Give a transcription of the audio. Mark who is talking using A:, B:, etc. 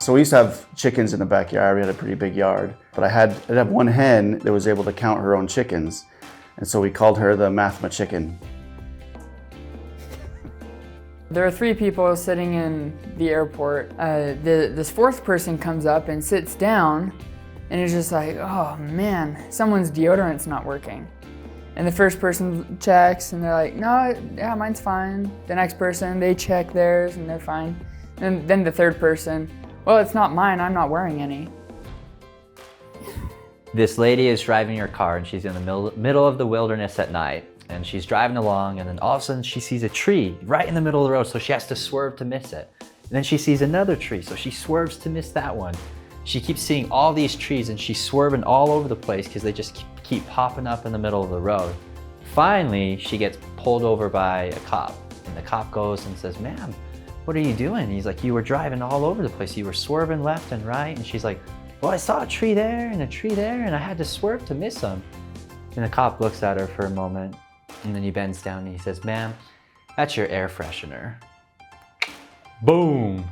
A: So we used to have chickens in the backyard. We had a pretty big yard, but I'd have one hen that was able to count her own chickens. And so we called her the Mathma Chicken.
B: There are 3 people sitting in the airport. This 4th person comes up and sits down and is just like, oh man, someone's deodorant's not working. And the first person checks and they're like, no, yeah, mine's fine. The next person, they check theirs and they're fine. And then the 3rd person, well, it's not mine, I'm not wearing any.
C: This lady is driving her car and she's in the middle of the wilderness at night. And she's driving along and then all of a sudden she sees a tree right in the middle of the road, so she has to swerve to miss it. And then she sees another tree, so she swerves to miss that one. She keeps seeing all these trees and she's swerving all over the place because they just keep popping up in the middle of the road. Finally, she gets pulled over by a cop. And the cop goes and says, ma'am, what are you doing? He's like, you were driving all over the place. You were swerving left and right. And she's like, well, I saw a tree there and a tree there and I had to swerve to miss them. And the cop looks at her for a moment and then he bends down and he says, ma'am, that's your air freshener. Boom.